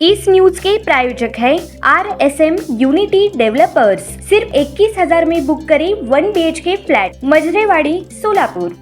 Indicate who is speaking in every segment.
Speaker 1: इस news के प्रायोजक है RSM unity developers. सिर्फ 21,000 में बुक करें 1 BHK फ्लॅट, मजरेवाडी, सोलापूर।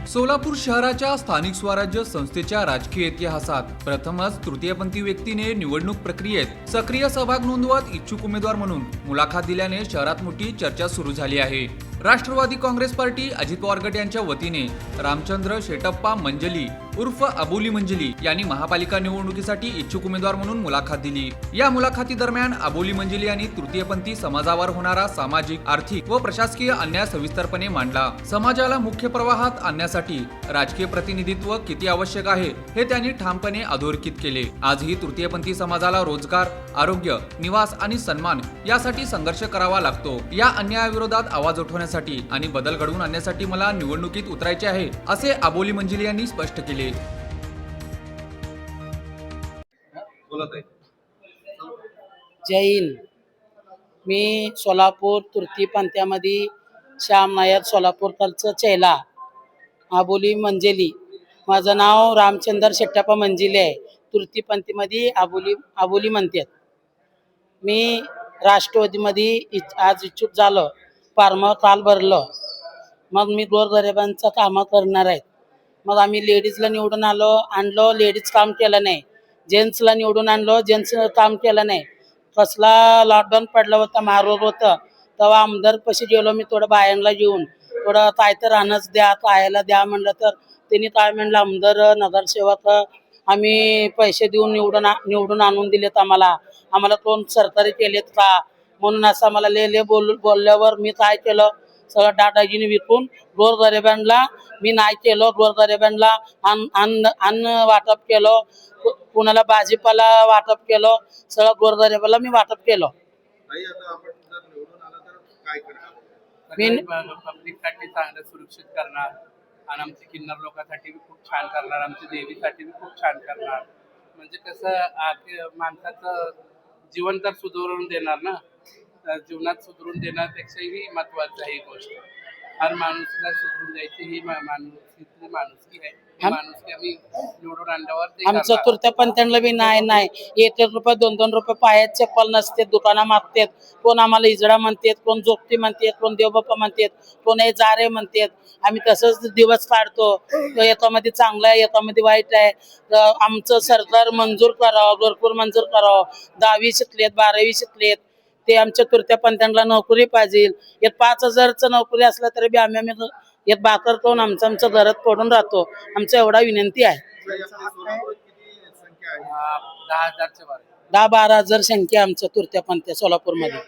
Speaker 2: सोलापूर शहराच्या स्थानिक स्वराज्य संस्थेच्या राजकीय इतिहासात प्रथमच तृतीयपंथी व्यक्तीने निवडणूक प्रक्रियेत सक्रिय सहभाग नोंदवत इच्छुक उमेदवार म्हणून मुलाखत दिल्याने शहरात मोठी चर्चा सुरू झाली आहे। राष्ट्रवादी काँग्रेस पार्टी अजित पवार गट यांच्या वतीने रामचंद्र शेटप्पा मंजली उर्फ अबोली मंजली यांनी महापालिका निवडणुकीसाठी इच्छुक उमेदवार म्हणून मुलाखत दिली। या मुलाखती दरम्यान अबोली मंजली यांनी तृतीयपंथी समाजावर होणारा सामाजिक, आर्थिक व प्रशासकीय अन्याय सविस्तरपणे मांडला। समाजाला मुख्य प्रवाहात आणण्यासाठी राजकीय प्रतिनिधित्व किती आवश्यक आहे हे त्यांनी ठामपणे अधोरेखित केले। आजही तृतीयपंथी समाजाला रोजगार, आरोग्य, निवास आणि सन्मान यासाठी संघर्ष करावा लागतो। या अन्यायाविरोधात आवाज उठवण्यासाठी आणि बदल घडवून आणण्यासाठी मला निवडणुकीत उतरायचे आहे, असे अबोली मंजली यांनी स्पष्ट केले।
Speaker 3: जय हिंद। मी सोलापूर तृतीयपंथीमध्ये श्याम नायर सोलापूरकडचं चेला अबोली मंजली। माझं नाव रामचंद्र शेट्टप्पा मंजिले आहे। तृतीयपंथीमध्ये अबोली म्हणतात। मी राष्ट्रवादीमध्ये आज इच्छुक झालो। फार्म काल भरलं। मग मी गोरगरिबांचं कामं करणार आहे। मग आम्ही लेडीजला निवडून आणलो लेडीज काम केलं नाही। जेंट्सला निवडून आणलो, जेंट्स काम केलं नाही। कसला लॉकडाऊन पडलं होतं, मारोर होतं, तेव्हा आमदार पशी गेलो मी थोडं बायांना घेऊन, थोडं काय तर राहणंच द्या, खायला द्या म्हणलं तर त्यांनी काय म्हणलं, आमदार नगरसेवक आम्ही पैसे देऊन निवडून आणून दिलेत आम्हाला कोण सरकारी केलेत का म्हणून असं मला ले बोलल्यावर मी काय केलं, सगळं डाटाजीने विकून गोरगरिबांना मी नाही केलं। गोरगरिबांना अन्न वाटप केलं, कुणाला भाजीपाला वाटप केलं, सगळं गोरगरिबाला मी वाटप केलं।
Speaker 4: मी पब्लिकसाठी चांगलं सुरक्षित करणार आणि आमच्या किन्नर लोकांसाठी खूप छान करणार, आमच्या देवीसाठी खूप छान करणार। म्हणजे कसं माणसाचं जीवन तर सुधारून देणार ना, जीवनात सुधारून देण्यापेक्षाही महत्वाचं आहे ही गोष्ट। हर माणूसला सुधारून द्यायची ही माणुसकी आहे। माणुसकी आम्ही निवडून आणल्यावर
Speaker 3: आमचं तृतीयपंथीला बी नाही 1-1 रुपये 2-2 रुपये पायात चप्पल नसते, दुकाना मागतात। कोण आम्हाला इजडा म्हणतात, कोण जोगती म्हणतात, कोण देवबाप्पा म्हणतात, कोण हे जारे म्हणतात। आम्ही तसंच दिवस काढतो। याच्यामध्ये चांगलं आहे, याच्यामध्ये वाईट आहे। आमचं सरकार मंजूर करावं, भरपूर मंजूर करावं। 10वी शिकलेत, 12वी शिकलेत, ते आमच्या तृतीयपंथीला नोकरी पाहिजे। यात 5,000चं नोकरी असलं तरी बी आम्ही यात बाकर करून आमचं घरात पडून राहतो। आमचं एवढा विनंती आहे।
Speaker 4: 10,000च्या वर
Speaker 3: 10-12 हजार संख्या आमच्या तृतीयपंथी सोलापूरमध्ये।